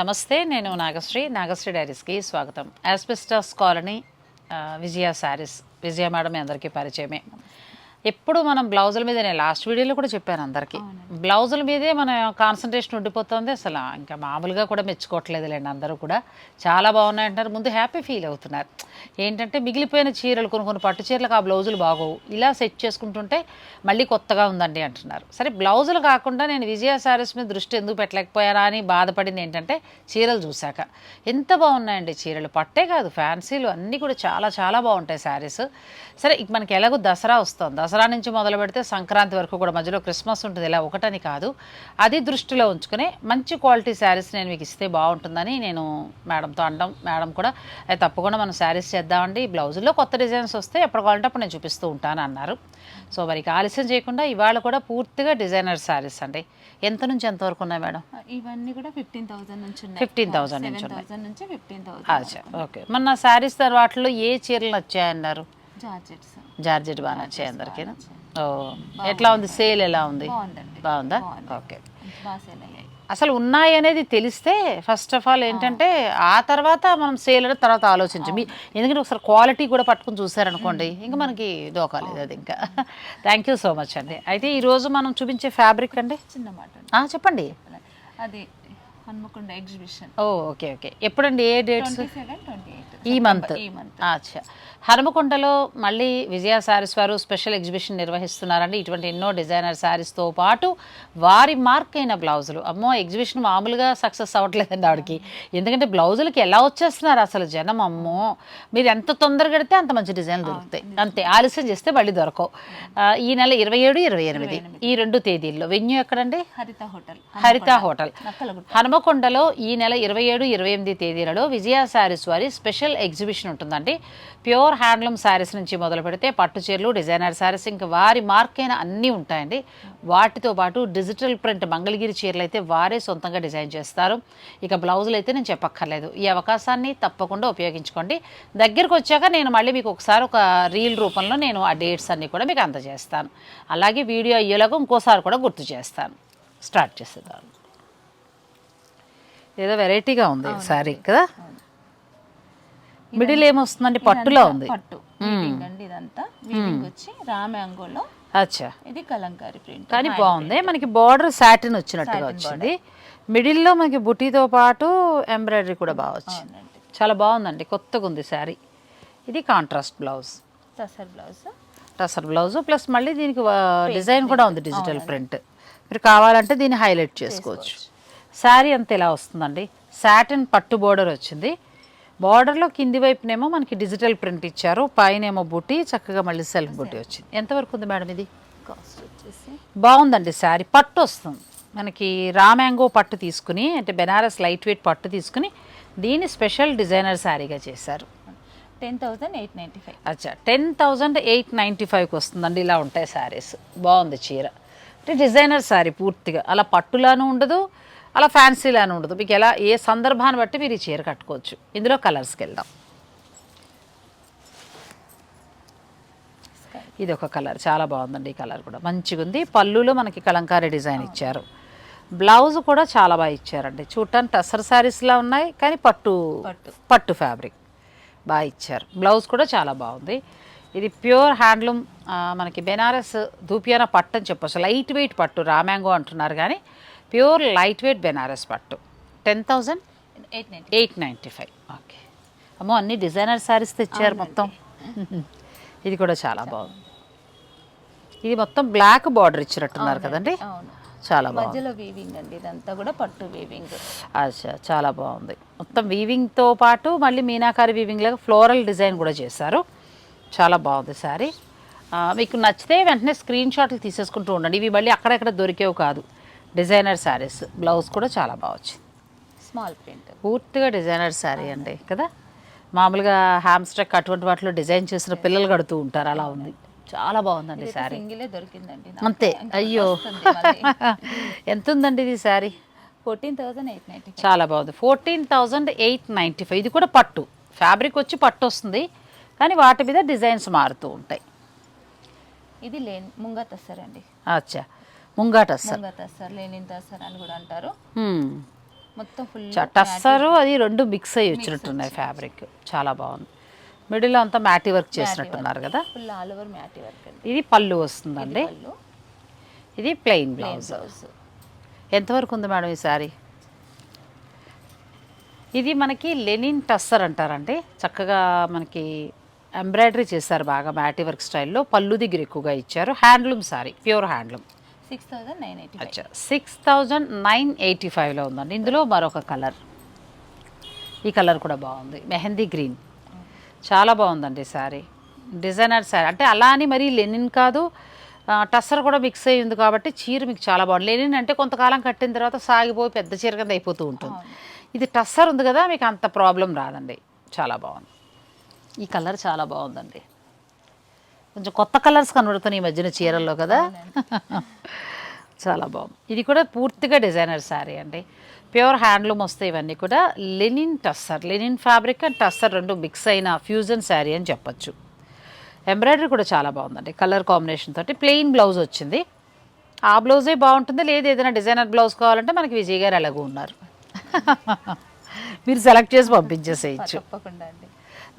నమస్తే, నేను నాగశ్రీ డైరీస్కి స్వాగతం. యాస్బెస్టాస్ కాలనీ, విజయ శారీస్. విజయ మేడం మీ అందరికీ పరిచయమే. ఎప్పుడు మనం బ్లౌజుల మీద, నేను లాస్ట్ వీడియోలో కూడా చెప్పాను అందరికీ, బ్లౌజుల మీదే మన కాన్సన్ట్రేషన్ ఉండిపోతుంది. అసలు ఇంకా మామూలుగా కూడా మెచ్చుకోవట్లేదులేండి, అందరూ కూడా చాలా బాగున్నాయి అంటారు. ముందు హ్యాపీ ఫీల్ అవుతున్నారు. ఏంటంటే మిగిలిపోయిన చీరలు, కొన్ని పట్టు చీరలకు ఆ బ్లౌజులు బాగోవు, ఇలా సెట్ చేసుకుంటుంటే మళ్ళీ కొత్తగా ఉందండి అంటున్నారు. సరే, బ్లౌజులు కాకుండా నేను విజయ శారీస్ మీద దృష్టి ఎందుకు పెట్టలేకపోయారా అని బాధపడింది ఏంటంటే, చీరలు చూశాక ఎంత బాగున్నాయండి చీరలు. పట్టే కాదు, ఫ్యాన్సీలు అన్నీ కూడా చాలా చాలా బాగుంటాయి శారీస్. సరే, ఇక మనకి ఎలాగో దసరా వస్తుంది, దసరా నుంచి మొదలు పెడితే సంక్రాంతి వరకు కూడా, మధ్యలో క్రిస్మస్ ఉంటుంది, ఇలా ఒకటని కాదు, అది దృష్టిలో ఉంచుకుని మంచి క్వాలిటీ శారీస్ నేను మీకు ఇస్తే బాగుంటుందని నేను మేడంతో అనడం, మేడం కూడా అది తప్పకుండా మనం శారీస్ చేద్దామండి, బ్లౌజుల్లో కొత్త డిజైన్స్ వస్తే ఎప్పుడు కావాలంటే అప్పుడు నేను చూపిస్తూ ఉంటాను అన్నారు. సో మరి ఆలస్యం చేయకుండా ఇవాళ కూడా పూర్తిగా డిజైనర్ శారీస్ అండి. ఎంత నుంచి ఎంత వరకు ఉన్నాయి మేడం? ఇవన్నీ కూడా 15,000 నుంచి 15,000 నుంచి ఉన్నాయి. 7,000 నుంచి 15,000. ఓకే. మన శారీస్ వాటిలో ఏ చీరలు వచ్చాయన్నారు? జార్జెట్ బాగా నచ్చాయి అందరికీ. ఓ, ఎట్లా ఉంది సేల్? ఎలా ఉంది? బాగుందా? ఓకే. అసలు ఉన్నాయి అనేది తెలిస్తే ఫస్ట్ ఆఫ్ ఆల్ ఏంటంటే, ఆ తర్వాత మనం సేల్ అనేది తర్వాత ఆలోచించాం. ఎందుకంటే ఒకసారి క్వాలిటీ కూడా పట్టుకుని చూసారనుకోండి, ఇంకా మనకి దోకాలేదు అది. ఇంకా థ్యాంక్ యూ సో మచ్ అండి. అయితే ఈరోజు మనం చూపించే ఫ్యాబ్రిక్ అండి, చిన్న మాట చెప్పండి. అది హన్మకొండ ఎగ్జిబిషన్. ఓకే. ఎప్పుడండి? ఏ డేట్స్? 27-28 ఈ మంత్. అచ్చా. హనుమకొండలో మళ్ళీ విజయ శారీస్ వారు స్పెషల్ ఎగ్జిబిషన్ నిర్వహిస్తున్నారండి. ఇటువంటి ఎన్నో డిజైనర్ శారీస్తో పాటు వారి మార్క్ అయిన బ్లౌజులు. అమ్మో, ఎగ్జిబిషన్ మామూలుగా సక్సెస్ అవ్వట్లేదండి ఆవిడకి. ఎందుకంటే బ్లౌజులకి ఎలా వచ్చేస్తున్నారు అసలు జనం. అమ్మో, మీరు ఎంత తొందరగా కడితే అంత మంచి డిజైన్లు దొరుకుతాయి, అంతే. ఆలస్యం చేస్తే మళ్ళీ దొరకవు. ఈ నెల 27, 28 ఈ 2 తేదీల్లో. వెన్యూ ఎక్కడండి? హరిత హోటల్ హనుమకొండలో ఈ నెల 27, 28 తేదీలలో విజయ శారీస్ వారి స్పెషల్ ఎగ్జిబిషన్ ఉంటుందండి. ప్యూర్ హ్యాండ్లూమ్ శారీస్ నుంచి మొదలు పెడితే పట్టు చీరలు, డిజైనర్ శారీస్, ఇంకా వారి మార్క్ అయిన అన్నీ ఉంటాయండి. వాటితో పాటు డిజిటల్ ప్రింట్ మంగళగిరి చీరలు అయితే వారే సొంతంగా డిజైన్ చేస్తారు. ఇక బ్లౌజులు అయితే నేను చెప్పక్కర్లేదు. ఈ అవకాశాన్ని తప్పకుండా ఉపయోగించుకోండి. దగ్గరకు వచ్చాక నేను మళ్ళీ మీకు ఒకసారి ఒక రీల్ రూపంలో నేను ఆ డేట్స్ అన్నీ కూడా మీకు అందజేస్తాను. అలాగే వీడియో అయ్యేలాగా ఇంకోసారి కూడా గుర్తు చేస్తాను. స్టార్ట్ చేసేదాన్ని. ఏదో వెరైటీగా ఉంది శారీ కదా. మిడిల్ ఏమొస్తుందండి? పట్టులో ఉంది. పట్టు వీవింగ్ అండి, ఇదంతా వీవింగ్ వచ్చి రామ్యాంగోలో. అచ్చా. ఇది కలంకారీ ప్రింట్ కానీ బాగుంది. మనకి బార్డర్ సాటిన్ వచ్చినట్టుగా వచ్చింది. మిడిల్లో మనకి బుటీతో పాటు ఎంబ్రాయిడరీ కూడా బాగా వచ్చింది. చాలా బాగుందండి, కొత్తగా ఉంది శారీ. ఇది contrast blouse, tussar blouse plus మళ్ళీ దీనికి డిజైన్ కూడా ఉంది, డిజిటల్ ప్రింట్. మీరు కావాలంటే దీన్ని హైలైట్ చేసుకోవచ్చు. శారీ అంతా ఇలా వస్తుందండి. సాటిన్ పట్టు బోర్డర్ వచ్చింది. బార్డర్లో కింది వైపునేమో మనకి డిజిటల్ ప్రింట్ ఇచ్చారు, పైన ఏమో బుటీ, చక్కగా మళ్ళీ సెల్ఫ్ బుటీ వచ్చింది. ఎంతవరకు ఉంది మేడం ఇది? కాస్ట్ వచ్చేసి బాగుందండి శారీ. పట్టు వస్తుంది మనకి, రామ్యాంగో పట్టు తీసుకుని, అంటే బెనారస్ లైట్ వెయిట్ పట్టు తీసుకుని దీన్ని స్పెషల్ డిజైనర్ శారీగా చేశారు. 10,895. అచ్చా, 10,895కి వస్తుందండి. ఇలా ఉంటాయి శారీస్. బాగుంది చీర. అంటే డిజైనర్ శారీ పూర్తిగా, అలా పట్టులాను ఉండదు, అలా ఫ్యాన్సీలాను ఉండదు. మీకు ఎలా, ఏ సందర్భాన్ని బట్టి మీరు ఈ చీర కట్టుకోవచ్చు. ఇందులో కలర్స్కి వెళ్దాం. ఇది ఒక కలర్, చాలా బాగుందండి. ఈ కలర్ కూడా మంచిగా ఉంది. పళ్ళులో మనకి కలంకారీ డిజైన్ ఇచ్చారు. బ్లౌజ్ కూడా చాలా బాగా ఇచ్చారండి. చూడటానికి టసర్ శారీస్లా ఉన్నాయి, కానీ పట్టు ఫ్యాబ్రిక్ బాగా ఇచ్చారు. బ్లౌజ్ కూడా చాలా బాగుంది. ఇది ప్యూర్ హ్యాండ్లూమ్, మనకి బెనారస్ ధూపియానా పట్టు అని చెప్పొచ్చు. లైట్ వెయిట్ పట్టు, రామ్యాంగో అంటున్నారు కానీ ప్యూర్ లైట్ వెయిట్ బెనారస్ పట్టు. 10,895. ఓకే. అమ్మో, అన్ని డిజైనర్ శారీస్ తెచ్చారు మొత్తం. ఇది కూడా చాలా బాగుంది. ఇది మొత్తం బ్లాక్ బార్డర్ ఇచ్చినట్టున్నారు కదండి. చాలా బాగుంది. వీవింగ్ అండి, ఇదంతా కూడా పట్టు వీవింగ్. అచ్చా, చాలా బాగుంది. మొత్తం వీవింగ్తో పాటు మళ్ళీ మీనాకారి వీవింగ్ లాగా ఫ్లోరల్ డిజైన్ కూడా చేశారు. చాలా బాగుంది శారీ. మీకు నచ్చితే వెంటనే స్క్రీన్ షాట్లు తీసేసుకుంటూ ఉండండి. ఇవి మళ్ళీ అక్కడెక్కడ దొరికేవి కాదు, డిజైనర్ శారీస్. బ్లౌజ్ కూడా చాలా బాగా వచ్చింది. స్మాల్ ప్రింట్, పూర్తిగా డిజైనర్ శారీ అండి కదా. మామూలుగా హ్యామ్స్ట్రక్ అటువంటి వాటిలో డిజైన్ చేసిన పిల్లలు కడుతూ ఉంటారు, అలా ఉంది. చాలా బాగుందండి శారీ. అంతే. అయ్యో, ఎంత ఉందండి ఇది శారీ? 14,895. చాలా బాగుంది. 14,895. ఇది కూడా పట్టు ఫ్యాబ్రిక్ వచ్చి పట్టు వస్తుంది, కానీ వాటి మీద డిజైన్స్ మారుతూ ఉంటాయి. ఇది ముంగా తస్సర్ అండి. అచ్చా, ముంగా టస్సర్, లేనిన్ తస్సర్ అని కూడా అంటారు. మొత్తం ఫుల్ టస్సరు అది రెండు మిక్స్ అయ్యి వచ్చినట్టున్నాయి ఫ్యాబ్రిక్, చాలా బాగుంది. మిడిల్ అంతా మ్యాటీ వర్క్ చేసినట్టున్నారు కదా. ఫుల్ ఆల్ ఓవర్ మ్యాటీ వర్క్ అండి. ఇది పళ్ళు వస్తుందండి, పళ్ళు ఇది ప్లెయిన్ బ్లౌజ్. ఎంతవరకు ఉంది మేడం ఈ సారీ? ఇది మనకి లెనిన్ టస్సర్ అంటారండి. చక్కగా మనకి ఎంబ్రాయిడరీ చేశారు బాగా మ్యాటీ వర్క్ స్టైల్లో. పళ్ళు దగ్గర ఎక్కువగా ఇచ్చారు. Handloom sorry, pure handloom. 6,985. అచ్చా 6,985లో ఉందండి. ఇందులో మరొక కలర్, ఈ కలర్ కూడా బాగుంది, మెహందీ గ్రీన్. చాలా బాగుందండి శారీ, డిజైనర్ శారీ. అంటే అలా అని మరీ లెనిన్ కాదు, టస్సర్ కూడా మిక్స్ అయ్యి ఉంది కాబట్టి చీర మీకు చాలా బాగుంది. లెనిన్ అంటే కొంతకాలం కట్టిన తర్వాత సాగిపోయి పెద్ద చీర కింద అయిపోతూ ఉంటుంది. ఇది టస్సర్ ఉంది కదా, మీకు అంత ప్రాబ్లం రాదండి. చాలా బాగుంది. ఈ కలర్ చాలా బాగుందండి. కొంచెం కొత్త కలర్స్ కనబడుతున్నాయి ఈ మధ్యన చీరల్లో కదా. చాలా బాగుంది. ఇది కూడా పూర్తిగా డిజైనర్ శారీ అండి. ప్యూర్ హ్యాండ్లూమ్ వస్తాయి ఇవన్నీ కూడా. Linen tussar, linen fabric and tussar రెండు మిక్స్ అయిన ఫ్యూజన్ శారీ అని చెప్పచ్చు. ఎంబ్రాయిడరీ కూడా చాలా బాగుందండి, కలర్ కాంబినేషన్ తోటి. ప్లెయిన్ బ్లౌజ్ వచ్చింది. ఆ బ్లౌజే బాగుంటుంది, లేదు ఏదైనా డిజైనర్ బ్లౌజ్ కావాలంటే మనకి విజయ్ గారు ఎలాగూ ఉన్నారు, మీరు సెలెక్ట్ చేసి పంపించేసేయచ్చు. తప్పకుండా అండి.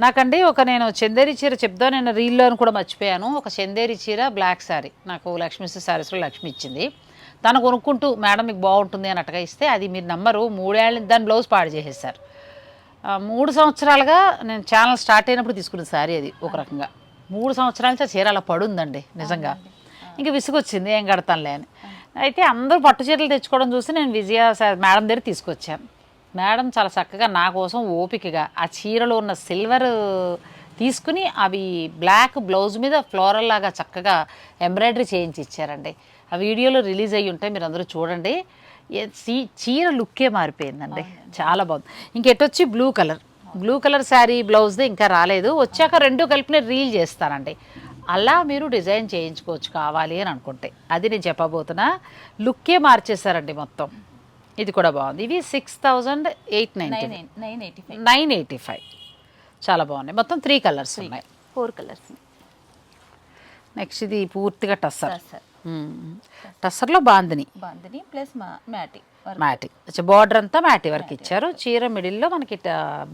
నాకండి నేను చందేరి చీర చెప్దా, నేను రీల్లో కూడా మర్చిపోయాను. ఒక చందేరి చీర బ్లాక్ శారీ నాకు లక్ష్మీ శారీస్లో లక్ష్మి ఇచ్చింది. తను కొనుక్కుంటూ మేడం మీకు బాగుంటుంది అన్నట్టుగా ఇస్తే, అది మీరు నమ్మరు 3 ఏళ్ళ దాని బ్లౌజ్ పాడు చేసేసారు. 3 సంవత్సరాలుగా నేను ఛానల్ స్టార్ట్ అయినప్పుడు తీసుకున్న శారీ అది. ఒక రకంగా 3 సంవత్సరాల నుంచి ఆ చీర అలా పడుందండి నిజంగా. ఇంకా విసుగొచ్చింది, ఏం కడతానులే అని. అయితే అందరూ పట్టు చీరలు తెచ్చుకోవడం చూసి నేను విజయ మేడం దగ్గర తీసుకొచ్చాను. మేడం చాలా చక్కగా నా కోసం ఓపికగా ఆ చీరలో ఉన్న సిల్వర్ తీసుకుని అవి బ్లాక్ బ్లౌజ్ మీద ఫ్లోరల్ లాగా చక్కగా ఎంబ్రాయిడరీ చేయించి ఇచ్చారండి. ఆ వీడియోలో రిలీజ్ అయ్యి ఉంటాయి, మీరు అందరూ చూడండి. చీర లుక్కే మారిపోయిందండి, చాలా బాగుంది. ఇంకెటొచ్చి బ్లూ కలర్ శారీ బ్లౌజ్ది ఇంకా రాలేదు, వచ్చాక రెండు కలిపిన రీల్ చేస్తానండి. అలా మీరు డిజైన్ చేయించుకోవచ్చు కావాలి అని అనుకుంటే. అది నేను చెప్పబోతున్నా, లుక్కే మార్చేశారండి మొత్తం. ఇది కూడా బాగుంది. ఇవి 6,985 చాలా బాగున్నాయి. మొత్తం 3 కలర్స్ ఉన్నాయి, 4 కలర్స్. నెక్స్ట్ ఇది పూర్తిగా టస్సర్లో బాందిని ప్లస్ మ్యాటీ బార్డర్ అంతా మ్యాటీ వర్క్ ఇచ్చారు. చీర మిడిల్లో మనకి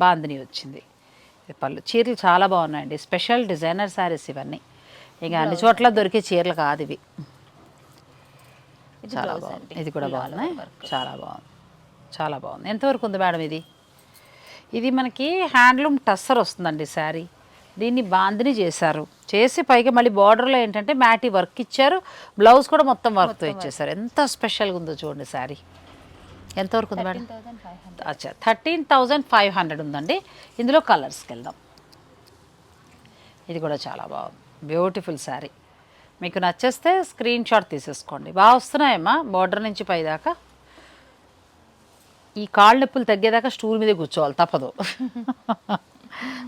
బాందిని వచ్చింది. పళ్ళు చీరలు చాలా బాగున్నాయండి, స్పెషల్ డిజైనర్ శారీస్ ఇవన్నీ. ఇక అన్ని చోట్ల దొరికే చీరలు కాదు ఇవి. చాలా బాగుంది, ఇది కూడా బాగున్నాయి, చాలా బాగుంది, చాలా బాగుంది. ఎంతవరకు ఉంది మేడం ఇది? ఇది మనకి హ్యాండ్లూమ్ టస్సర్ వస్తుందండి శారీ. దీన్ని బాందిని చేసి పైగా మళ్ళీ బార్డర్లో ఏంటంటే మ్యాటీ వర్క్ ఇచ్చారు. బ్లౌజ్ కూడా మొత్తం వర్క్తో ఇచ్చేసారు. ఎంత స్పెషల్గా ఉందో చూడండి శారీ. ఎంతవరకు ఉంది మేడం? అచ్చా 13,500 ఉందండి. ఇందులో కలర్స్కి వెళ్దాం. ఇది కూడా చాలా బాగుంది, బ్యూటిఫుల్ శారీ. మీకు నచ్చేస్తే స్క్రీన్ షాట్ తీసేసుకోండి. బాగా వస్తున్నాయమ్మా బార్డర్ నుంచి పైదాకా. ఈ కాళ్ళ నొప్పులు తగ్గేదాకా స్టూల్ మీద కూర్చోవాలి, తప్పదు.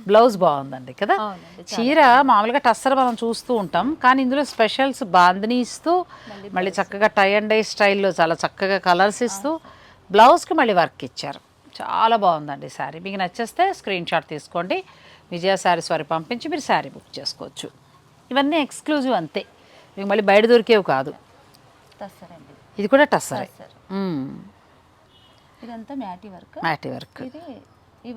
బ్లౌజ్ బాగుందండి కదా. చీర మామూలుగా టస్సర్ మనం చూస్తూ ఉంటాం, కానీ ఇందులో స్పెషల్స్ బాందిని ఇస్తూ మళ్ళీ చక్కగా టై అండ్ డై స్టైల్లో చాలా చక్కగా కలర్స్ ఇస్తూ బ్లౌజ్కి మళ్ళీ వర్క్ ఇచ్చారు. చాలా బాగుందండి శారీ. మీకు నచ్చేస్తే స్క్రీన్ షాట్ తీసుకోండి, విజయ శారీస్ వారికి పంపించి మీరు శారీ బుక్ చేసుకోవచ్చు. ఇవన్నీ ఎక్స్క్లూజివ్ అంతే, మీకు మళ్ళీ బయట దొరికేవి కాదు. ఇది కూడా టస్సరే. ఇదంతా మ్యాటీ వర్క్. ఈ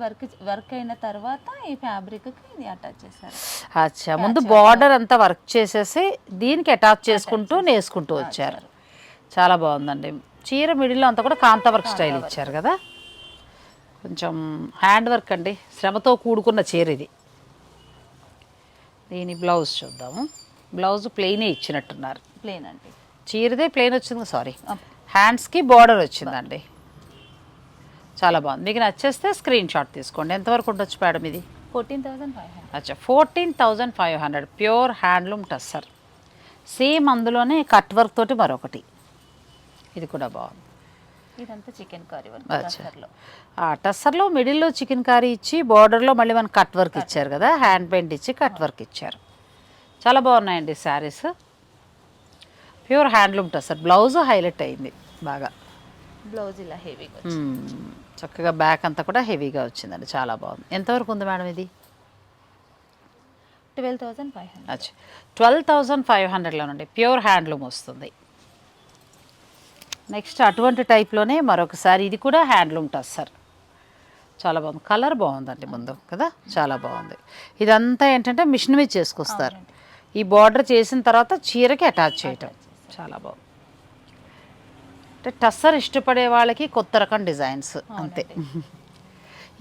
వర్క్ అయిన తర్వాత ఈ ఫ్యాబ్రిక్కి ఇది అటాచ్ చేశారు. అచ్చా, ముందు బార్డర్ అంతా వర్క్ చేసేసి దీనికి అటాచ్ చేసుకుంటూ నేసుకుంటూ వచ్చారు. చాలా బాగుందండి. చీర మిడిల్లో అంతా కూడా కాంతా వర్క్ స్టైల్ ఇచ్చారు కదా. కొంచెం హ్యాండ్ వర్క్ అండి, శ్రమతో కూడుకున్న చీర ఇది. దీని బ్లౌజ్ చూద్దాము. బ్లౌజ్ ప్లెయినే ఇచ్చినట్టున్నారు. ప్లెయిన్ అండి, చీరదే ప్లెయిన్ వచ్చింది, సారీ హ్యాండ్స్కి బార్డర్ వచ్చిందండి. చాలా బాగుంది. మీకు నచ్చేస్తే స్క్రీన్ షాట్ తీసుకోండి. ఎంతవరకు ఉండొచ్చు మేడం ఇది? 14,500. అచ్చా 14,500 ప్యూర్ హ్యాండ్లూమ్ టస్సర్. సేమ్ అందులోనే కట్ వర్క్ తోటి మరొకటి, ఇది కూడా బాగుంది. ఇదంతా చికెన్ కర్రీ వర్క్. టస్సర్లో మిడిల్లో చికెన్ కర్రీ ఇచ్చి బార్డర్లో మళ్ళీ మనకు కట్ వర్క్ ఇచ్చారు కదా, హ్యాండ్ పెయింట్ ఇచ్చి కట్ వర్క్ ఇచ్చారు. చాలా బాగున్నాయండి saris. Pure handloom tussar. Blouse highlight అయింది బాగా. బ్లౌజ్ ఇలా హెవీగా చక్కగా బ్యాక్ అంతా కూడా హెవీగా వచ్చిందండి, చాలా బాగుంది. ఎంతవరకు ఉంది మేడం ఇది? 12,500. అచ్చా 12,500లోనండి ప్యూర్ హ్యాండ్లూమ్ వస్తుంది. నెక్స్ట్ అటువంటి టైప్లోనే మరొకసారి ఇది కూడా హ్యాండ్లూమ్ టస్సర్, చాలా బాగుంది. కలర్ బాగుందండి ముందు కదా, చాలా బాగుంది. ఇదంతా ఏంటంటే మిషన్ మీద చేసుకొస్తారు. ఈ బార్డర్ చేసిన తర్వాత చీరకి అటాచ్ చేయటం చాలా బాగుంది. అంటే టస్సర్ ఇష్టపడే వాళ్ళకి కొత్త రకం డిజైన్స్ అంతే.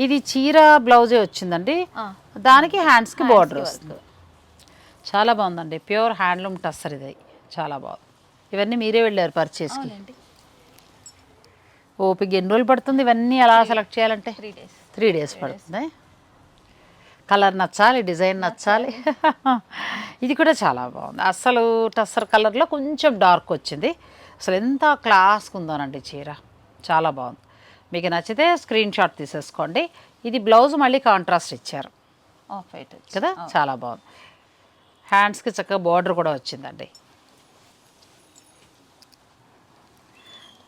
ఇది చీర బ్లౌజే వచ్చిందండి, దానికి హ్యాండ్స్కి బార్డర్ వస్తుంది. చాలా బాగుందండి, ప్యూర్ హ్యాండ్లూమ్ టస్సర్ ఇది, చాలా బాగుంది. ఇవన్నీ మీరే వెళ్ళారు పర్చేస్కి. ఓపిక ఎన్ని రోజులు పడుతుంది ఇవన్నీ అలా సెలెక్ట్ చేయాలంటే? 3 days పడుతుంది. కలర్ నచ్చాలి, డిజైన్ నచ్చాలి. ఇది కూడా చాలా బాగుంది. అసలు టస్సర్ కలర్లో కొంచెం డార్క్ వచ్చింది. అసలు ఎంత క్లాస్గా ఉందోనండి చీర, చాలా బాగుంది. మీకు నచ్చితే స్క్రీన్ షాట్ తీసేసుకోండి. ఇది బ్లౌజ్ మళ్ళీ కాంట్రాస్ట్ ఇచ్చారు ఆఫ్ వైట్ కదా, చాలా బాగుంది. హ్యాండ్స్కి చక్కగా బార్డర్ కూడా వచ్చిందండి.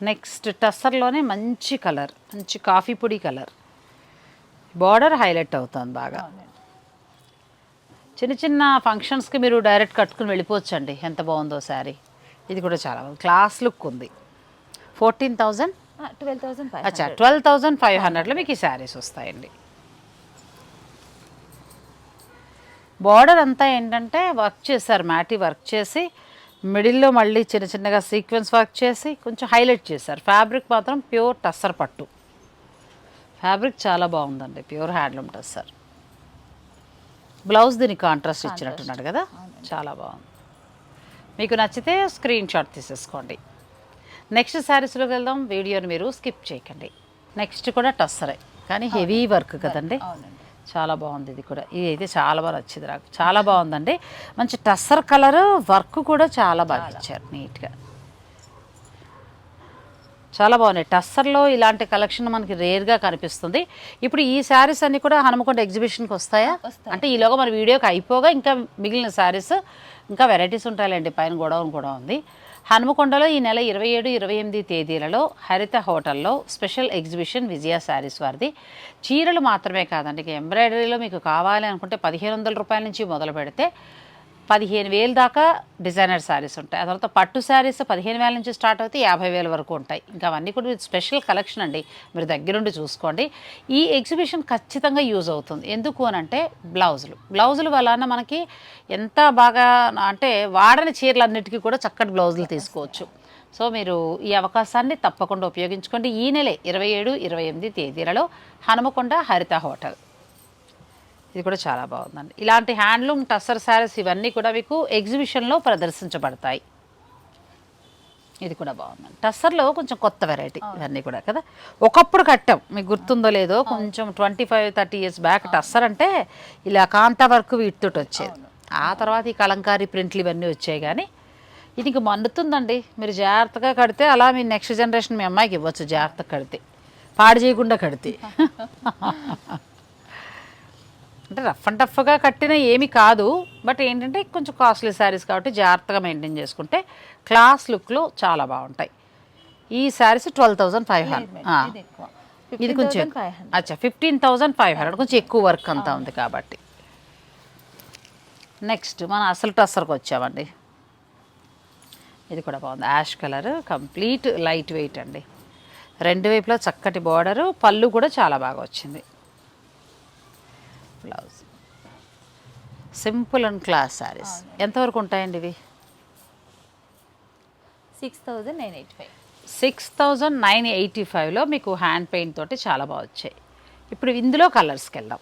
నెక్స్ట్ టస్సర్లోనే మంచి కలర్, మంచి కాఫీ పొడి కలర్, బార్డర్ హైలైట్ అవుతుంది బాగా. చిన్న చిన్న ఫంక్షన్స్కి మీరు డైరెక్ట్ కట్టుకుని వెళ్ళిపోవచ్చండి, ఎంత బాగుందో శారీ. ఇది కూడా చాలా బాగుంది, క్లాస్ లుక్ ఉంది. 14,000 అచ్చా 12,500లో మీకు ఈ శారీస్ వస్తాయండి. బార్డర్ అంతా ఏంటంటే వర్క్ చేశారు, మ్యాటీ వర్క్ చేసి మిడిల్లో మళ్ళీ చిన్న చిన్నగా సీక్వెన్స్ వర్క్ చేసి కొంచెం హైలైట్ చేశారు. ఫ్యాబ్రిక్ మాత్రం ప్యూర్ టస్సర్ పట్టు ఫ్యాబ్రిక్, చాలా బాగుందండి, ప్యూర్ హ్యాండ్లూమ్ టస్సర్. బ్లౌజ్ దీనికి కాంట్రాస్ట్ ఇచ్చినట్టున్నాడు కదా, చాలా బాగుంది. మీకు నచ్చితే స్క్రీన్ షాట్ తీసేసుకోండి. నెక్స్ట్ శారీస్లోకి వెళ్దాం, వీడియోని మీరు స్కిప్ చేయకండి. నెక్స్ట్ కూడా టస్సరే కానీ హెవీ వర్క్ కదండి, చాలా బాగుంది. ఇది కూడా, ఇది అయితే చాలా బాగా నచ్చింది నాకు, చాలా బాగుందండి. మంచి టస్సర్ కలర్, వర్క్ కూడా చాలా బాగా ఇచ్చారు నీట్గా, చాలా బాగున్నాయి. టస్సర్లో ఇలాంటి కలెక్షన్ మనకి రేర్గా కనిపిస్తుంది. ఇప్పుడు ఈ శారీస్ అన్నీ కూడా హనుమకొండ ఎగ్జిబిషన్కి వస్తాయా? అంటే ఈలోగా మన వీడియోకి అయిపోగా ఇంకా మిగిలిన శారీస్ ఇంకా వెరైటీస్ ఉంటాయిలేండి, పైన గోడౌన్ కూడా ఉంది. హనుమకొండలో ఈ నెల 27, 28 తేదీలలో హరిత హోటల్లో స్పెషల్ ఎగ్జిబిషన్ విజయ శారీస్ వారిది. చీరలు మాత్రమే కాదండి, ఇక ఎంబ్రాయిడరీలో మీకు కావాలి అనుకుంటే 1,500 రూపాయల నుంచి మొదలు పెడితే 15,000 దాకా డిజైనర్ శారీస్ ఉంటాయి. ఆ తర్వాత పట్టు శారీస్ 15,000 నుంచి స్టార్ట్ అవుతాయి, 50,000 వరకు ఉంటాయి. ఇంకా అవన్నీ కూడా స్పెషల్ కలెక్షన్ అండి, మీరు దగ్గరుండి చూసుకోండి. ఈ ఎగ్జిబిషన్ ఖచ్చితంగా యూజ్ అవుతుంది. ఎందుకు అని అంటే బ్లౌజులు వలన మనకి ఎంత బాగా అంటే వాడని చీరలన్నిటికీ కూడా చక్కటి బ్లౌజులు తీసుకోవచ్చు. సో మీరు ఈ అవకాశాన్ని తప్పకుండా ఉపయోగించుకోండి. ఈ నెలే 27, 28 తేదీలలో హనుమకొండ హరిత హోటల్. ఇది కూడా చాలా బాగుందండి. ఇలాంటి హ్యాండ్లూమ్ టస్సర్ శారీస్ ఇవన్నీ కూడా మీకు ఎగ్జిబిషన్లో ప్రదర్శించబడతాయి. ఇది కూడా బాగుందండి, టస్సర్లో కొంచెం కొత్త వెరైటీ ఇవన్నీ కూడా కదా. ఒకప్పుడు కట్టాం, మీకు గుర్తుందో లేదో, కొంచెం 25-30 years బ్యాక్ టస్సర్ అంటే ఇలా కాంతా వర్క్ వీటితోటి వచ్చేది. ఆ తర్వాత ఈ కలంకారీ ప్రింట్లు ఇవన్నీ వచ్చాయి. కానీ ఇది ఇంక మన్నుతుందండి, మీరు జాగ్రత్తగా కడితే అలా మీ నెక్స్ట్ జనరేషన్ మీ అమ్మాయికి ఇవ్వచ్చు, జాగ్రత్తగా కడితే, పాడు చేయకుండా కడితే. అంటే రఫ్ అండ్ టఫ్గా కట్టిన ఏమి కాదు, బట్ ఏంటంటే కొంచెం కాస్ట్లీ శారీస్ కాబట్టి జాగ్రత్తగా మెయింటైన్ చేసుకుంటే క్లాస్ లుక్లో చాలా బాగుంటాయి. ఈ శారీస్ 12,500, ఇది కొంచెం అచ్చా 15,500, కొంచెం ఎక్కువ వర్క్ అంతా ఉంది కాబట్టి. నెక్స్ట్ మన అసలు టస్సర్కి వచ్చామండి. ఇది కూడా బాగుంది, ash colour, complete light weight అండి. రెండు వైపులా చక్కటి బార్డరు, పళ్ళు కూడా చాలా బాగా వచ్చింది. Blouse simple and class saris. ఎంతవరకు ఉంటాయండి ఇవి? 6,985. 6,985లో మీకు హ్యాండ్ పెయింట్ తోటి చాలా బాగా వచ్చాయి. ఇప్పుడు ఇందులో కలర్స్కి వెళ్దాం.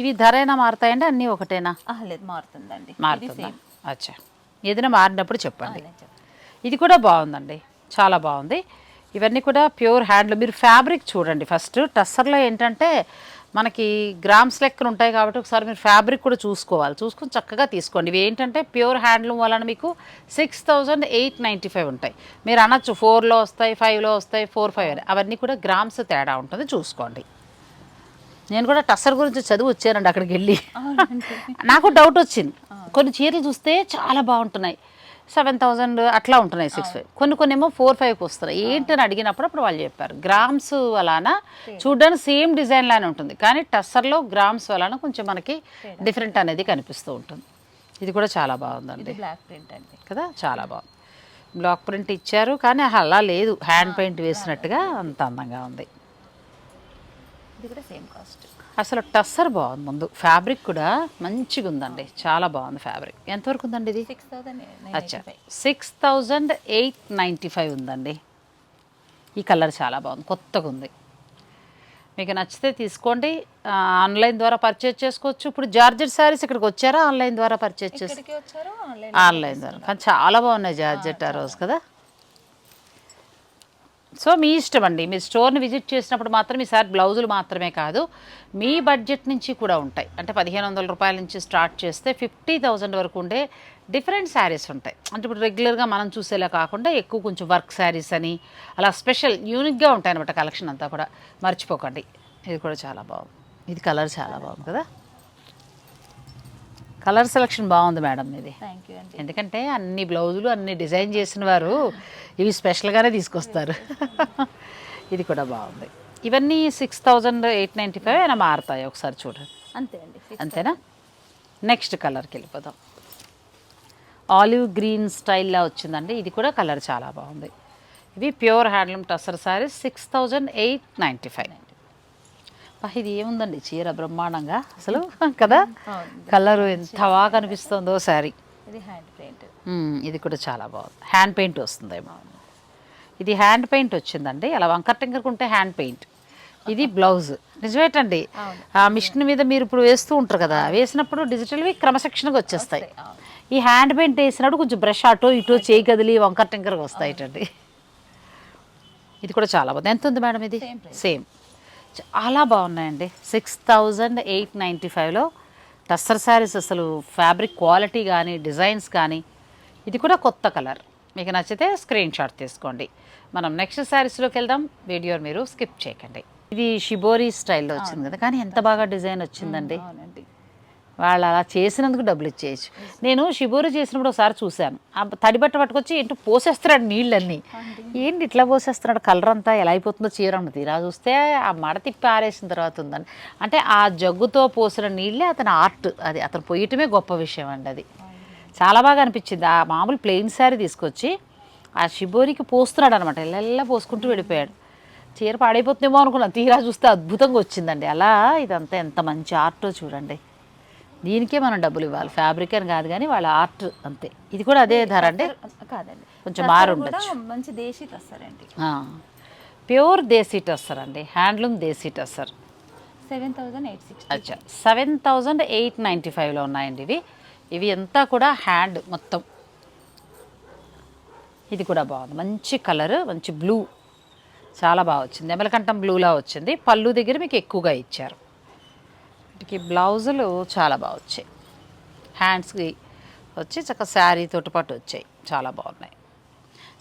ఇవి ధర అయినా మారుతాయండి, అన్నీ ఒకటేనా? లేదు, మారుతుందండి. మారుతుందా? అచ్చా, ఏదైనా మారినప్పుడు చెప్పండి. ఇది కూడా బాగుందండి, చాలా బాగుంది. ఇవన్నీ కూడా ప్యూర్ హ్యాండ్లూమ్. మీరు ఫ్యాబ్రిక్ చూడండి ఫస్ట్. టస్సర్లో ఏంటంటే మనకి గ్రామ్స్ లెక్కలు ఉంటాయి కాబట్టి ఒకసారి మీరు ఫ్యాబ్రిక్ కూడా చూసుకోవాలి, చూసుకొని చక్కగా తీసుకోండి. ఇవి ఏంటంటే ప్యూర్ హ్యాండ్లూమ్ వలన మీకు 6,895 ఉంటాయి. మీరు అనొచ్చు 4లో వస్తాయి, 5లో వస్తాయి, 4, 5 అవన్నీ కూడా గ్రామ్స్ తేడా ఉంటుంది, చూసుకోండి. నేను కూడా టస్సర్ గురించి చదివి వచ్చానండి అక్కడికి వెళ్ళి. నాకు డౌట్ వచ్చింది, కొన్ని చీరలు చూస్తే చాలా బాగుంటున్నాయి, 7,000 అట్లా ఉంటున్నాయి, 6,500, కొన్ని ఏమో 4-5కి వస్తున్నాయి. ఏంటని అడిగినప్పుడు అప్పుడు వాళ్ళు చెప్పారు గ్రామ్స్ వలన చూడడానికి సేమ్ డిజైన్ లానే ఉంటుంది, కానీ టస్సర్లో గ్రామ్స్ వలన కొంచెం మనకి డిఫరెంట్ అనేది కనిపిస్తూ ఉంటుంది. ఇది కూడా చాలా బాగుందండి, బ్లాక్ ప్రింట్ అండి కదా, చాలా బాగుంది. బ్లాక్ ప్రింట్ ఇచ్చారు కానీ అలా లేదు, హ్యాండ్ పెయింట్ వేసినట్టుగా అంత అందంగా ఉంది. ఇది కూడా సేమ్ కాస్ట్. అసలు టస్సర్ బాగుంది, ముందు ఫ్యాబ్రిక్ కూడా మంచిగా ఉందండి, చాలా బాగుంది ఫ్యాబ్రిక్. ఎంతవరకు ఉందండి ఇది? 6,000. అచ్చా 6,895 ఉందండి. ఈ కలర్ చాలా బాగుంది, కొత్తగా ఉంది. మీకు నచ్చితే తీసుకోండి, ఆన్లైన్ ద్వారా పర్చేజ్ చేసుకోవచ్చు. ఇప్పుడు జార్జెట్ శారీస్ ఇక్కడికి వచ్చారా ఆన్లైన్ ద్వారా పర్చేజ్ చేసి? ఇక్కడికి వచ్చారు ఆన్లైన్ ద్వారా, కానీ చాలా బాగున్నాయి జార్జెట్ ఆ రోజు కదా. సో మీ ఇష్టం అండి, మీ స్టోర్ని విజిట్ చేసినప్పుడు మాత్రం ఈసారి బ్లౌజులు మాత్రమే కాదు, మీ బడ్జెట్ నుంచి కూడా ఉంటాయి. అంటే 1,500 రూపాయల నుంచి స్టార్ట్ చేస్తే 50,000 వరకు ఉండే డిఫరెంట్ శారీస్ ఉంటాయి. అంటే ఇప్పుడు రెగ్యులర్గా మనం చూసేలా కాకుండా ఎక్కువ కొంచెం వర్క్ శారీస్ అని అలా స్పెషల్ యూనిక్గా ఉంటాయి అనమాట కలెక్షన్ అంతా కూడా. మర్చిపోకండి. ఇది కూడా చాలా బాగుంది, ఇది కలర్ చాలా బాగుంది కదా. కలర్ సెలెక్షన్ బాగుంది మేడం ఇది. థ్యాంక్ యూ అండి. ఎందుకంటే అన్ని బ్లౌజులు అన్ని డిజైన్ చేసిన వారు ఇవి స్పెషల్గానే తీసుకొస్తారు. ఇది కూడా బాగుంది. ఇవన్నీ 6,895 అయినా మారుతాయి, ఒకసారి చూడండి. అంతే అండి. అంతేనా? నెక్స్ట్ కలర్కి వెళ్ళిపోదాం. ఆలివ్ గ్రీన్ స్టైల్లా వచ్చిందండి, ఇది కూడా కలర్ చాలా బాగుంది. ఇవి ప్యూర్ హ్యాండ్లూమ్ టస్సర్ శారీస్ 6,895. ఇది ఏముందండి చీర బ్రహ్మాండంగా అసలు కదా, కలర్ ఎంత బాగా కనిపిస్తుందో శారీ. ఇది హ్యాండ్ పెయింట్. ఇది కూడా చాలా బాగుంది, హ్యాండ్ పెయింట్ వస్తుందేమో. ఇది హ్యాండ్ పెయింట్ వచ్చిందండి, అలా వంకర్ టింకర్ ఉంటే హ్యాండ్ పెయింట్. ఇది బ్లౌజ్ నిజమేటండి, ఆ మిషన్ మీద మీరు ఇప్పుడు వేస్తూ ఉంటారు కదా, వేసినప్పుడు డిజిటల్వి క్రమశిక్షణగా వచ్చేస్తాయి. ఈ హ్యాండ్ పెయింట్ వేసినప్పుడు కొంచెం బ్రష్ అటో ఇటో చేయి కదిలి వంకర్ టింకర్గా వస్తాయిటండి. ఇది కూడా చాలా బాగుంది. ఎంత ఉంది మేడం ఇది? సేమ్, చాలా బాగున్నాయండి. 6,895లో టస్సర్ శారీస్. అసలు ఫ్యాబ్రిక్ క్వాలిటీ కానీ డిజైన్స్ కానీ. ఇది కూడా కొత్త కలర్. మీకు నచ్చితే స్క్రీన్ షాట్ తీసుకోండి. మనం నెక్స్ట్ శారీస్లోకి వెళ్దాం, వీడియో మీరు స్కిప్ చేయకండి. ఇది షిబోరీ స్టైల్లో వచ్చింది కదా, కానీ ఎంత బాగా డిజైన్ వచ్చిందండి. వాళ్ళు అలా చేసినందుకు డబ్బులు ఇచ్చేయచ్చు. నేను షిబోరీ చేసినప్పుడు ఒకసారి చూశాను, ఆ తడి బట్ట పట్టుకొచ్చి ఏంటో పోసేస్తున్నాడు నీళ్ళన్నీ. ఏంటి ఇట్లా పోసేస్తున్నాడు, కలర్ అంతా ఎలా అయిపోతుందో చీర అన్న తీరా చూస్తే ఆ మడ తిప్పి ఆరేసిన తర్వాత ఉందండి. అంటే ఆ జగ్గుతో పోసిన నీళ్ళే అతని ఆర్ట్, అది అతను పోయటమే గొప్ప విషయం అండి. అది చాలా బాగా అనిపించింది. ఆ మామూలు ప్లెయిన్ శారీ తీసుకొచ్చి ఆ షిబోరీకి పోస్తున్నాడు అనమాట, ఇలా పోసుకుంటూ వెళ్ళిపోయాడు. చీర పాడైపోతుందేమో అనుకున్నాను, తీరా చూస్తే అద్భుతంగా వచ్చిందండి. అలా ఇదంతా ఎంత మంచి ఆర్టో చూడండి. దీనికే మనం డబ్బులు ఇవ్వాలి, ఫ్యాబ్రిక్ అని కాదు కానీ వాళ్ళ ఆర్ట్ అంతే. ఇది కూడా అదే ధర అండి? కాదండి, కొంచెం మారు ఉండొచ్చు. మంచి దేశీ టస్సర్ అండి, ప్యూర్ దేశీ టస్సర్ అండి, హ్యాండ్లూమ్ దేశీ టస్సర్. 7,860. అచ్చా 7,895లో ఉన్నాయండి ఇవి. ఇవి అంతా కూడా హ్యాండ్ మొత్తం. ఇది కూడా బాగుంది, మంచి కలర్, మంచి బ్లూ, చాలా బాగా వచ్చింది. ఎమలకంఠం బ్లూలా వచ్చింది. పళ్ళు దగ్గర మీకు ఎక్కువగా ఇచ్చారు. వీటికి బ్లౌజులు చాలా బాగా వచ్చాయి, హ్యాండ్స్కి వచ్చి చక్కగా శారీ తోటి పాటు వచ్చాయి, చాలా బాగున్నాయి.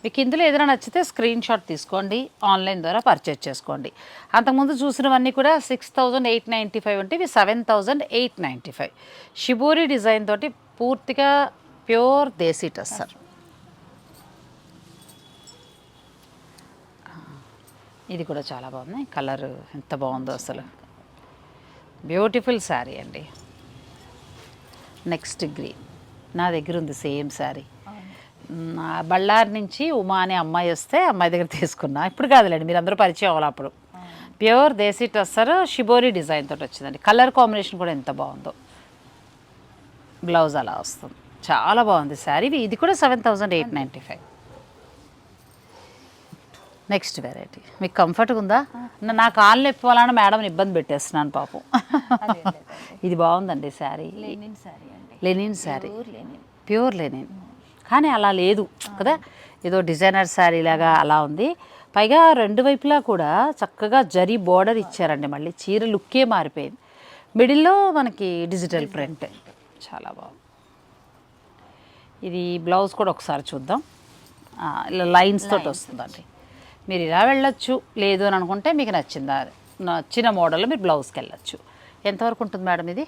మీకు ఇందులో ఏదైనా నచ్చితే స్క్రీన్ షాట్ తీసుకోండి, ఆన్లైన్ ద్వారా పర్చేజ్ చేసుకోండి. అంతకుముందు చూసినవన్నీ కూడా 6,895 అంటే ఇవి 7,895. షిబోరీ డిజైన్ తోటి పూర్తిగా ప్యూర్ దేశీ టస్సర్. ఇది కూడా చాలా బాగుంది, కలర్ ఎంత బాగుందో అసలు, బ్యూటిఫుల్ శారీ అండి. నెక్స్ట్ గ్రీన్ నా దగ్గర ఉంది, సేమ్ శారీ. బళ్ళారి నుంచి ఉమా అనే అమ్మాయి వస్తే అమ్మాయి దగ్గర తీసుకున్నా, ఇప్పుడు కాదులేండి, మీరు అందరూ పరిచయం అవ్వాలి. అప్పుడు ప్యూర్ దేశీ టస్సర్ షిబోరీ డిజైన్ తోటి వచ్చిందండి. కలర్ కాంబినేషన్ కూడా ఎంత బాగుందో, బ్లౌజ్ అలా వస్తుంది, చాలా బాగుంది శారీ. ఇది కూడా 7,895. నెక్స్ట్ వెరైటీ మీకు కంఫర్ట్గా ఉందా? నా కాళ్ళు నొప్పిపోవాలని మేడంని ఇబ్బంది పెట్టేస్తున్నాను పాపం. ఇది బాగుందండి sari, linen sari, pure linen. కానీ అలా లేదు కదా, ఏదో డిజైనర్ శారీ లాగా అలా ఉంది. పైగా రెండు వైపులా కూడా చక్కగా జరీ బోర్డర్ ఇచ్చారండి. మళ్ళీ చీర లుక్కే మారిపోయింది. మిడిల్లో మనకి డిజిటల్ ప్రింట్, చాలా బాగుంది. ఇది బ్లౌజ్ కూడా ఒకసారి చూద్దాం. ఇలా లైన్స్ తోటి వస్తుందండి. మీరు ఇలా వెళ్ళొచ్చు, లేదు అని అనుకుంటే మీకు నచ్చిన మోడల్లో మీరు బ్లౌజ్కి వెళ్ళొచ్చు. ఎంతవరకు ఉంటుంది మేడం ఇది?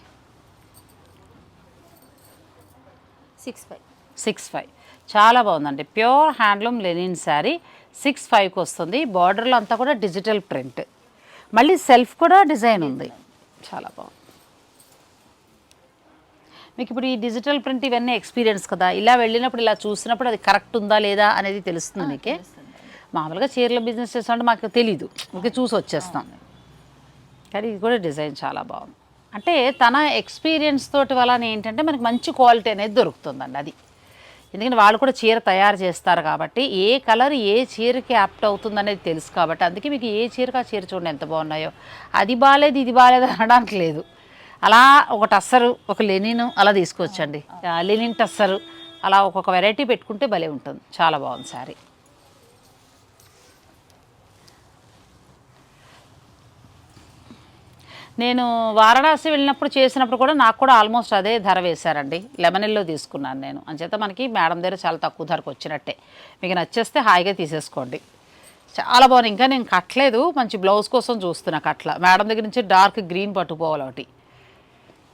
6,500. చాలా బాగుందండి, ప్యూర్ హ్యాండ్లూమ్ లెనిన్ శారీ 6,500కి వస్తుంది. బార్డర్లో అంతా కూడా డిజిటల్ ప్రింట్, మళ్ళీ సెల్ఫ్ కూడా డిజైన్ ఉంది, చాలా బాగుంది. మీకు ఇప్పుడు ఈ డిజిటల్ ప్రింట్ ఇవన్నీ ఎక్స్పీరియన్స్ కదా, ఇలా వెళ్ళినప్పుడు ఇలా చూసినప్పుడు అది కరెక్ట్ ఉందా లేదా అనేది తెలుస్తుంది మీకే. మామూలుగా చీరల బిజినెస్ చేస్తామంటే మాకు తెలీదు, ఓకే చూసి వచ్చేస్తాం. కానీ ఇది కూడా డిజైన్ చాలా బాగుంది. అంటే తన ఎక్స్పీరియన్స్ తోటి వలన ఏంటంటే మనకి మంచి క్వాలిటీ అనేది దొరుకుతుందండి. అది ఎందుకంటే వాళ్ళు కూడా చీర తయారు చేస్తారు కాబట్టి ఏ కలర్ ఏ చీరకి యాప్ట్ అవుతుంది అనేది తెలుసు కాబట్టి, అందుకే మీకు ఏ చీరకి ఆ చీర చూడండి ఎంత బాగున్నాయో. అది బాగాలేదు ఇది బాగాలేదు అనడానికి లేదు. అలా ఒక టస్సరు ఒక లెనిన్ అలా తీసుకోవచ్చండి, లెనిన్ టస్సరు అలా ఒక్కొక్క వెరైటీ పెట్టుకుంటే భలే ఉంటుంది. చాలా బాగుంది శారీ. నేను వారణాసి వెళ్ళినప్పుడు చేసినప్పుడు కూడా నాకు కూడా ఆల్మోస్ట్ అదే ధర వేశారండి. లెమనెల్లో తీసుకున్నాను నేను, అంచేత మనకి మేడం దగ్గర చాలా తక్కువ ధరకు వచ్చినట్టే. మీకు నచ్చేస్తే హాయిగా తీసేసుకోండి. చాలా బాగుంది. ఇంకా నేను కట్టలేదు, మంచి బ్లౌజ్ కోసం చూస్తున్నా కట్ల. మేడం దగ్గర నుంచి డార్క్ గ్రీన్ పట్టుకోవాలి ఒకటి.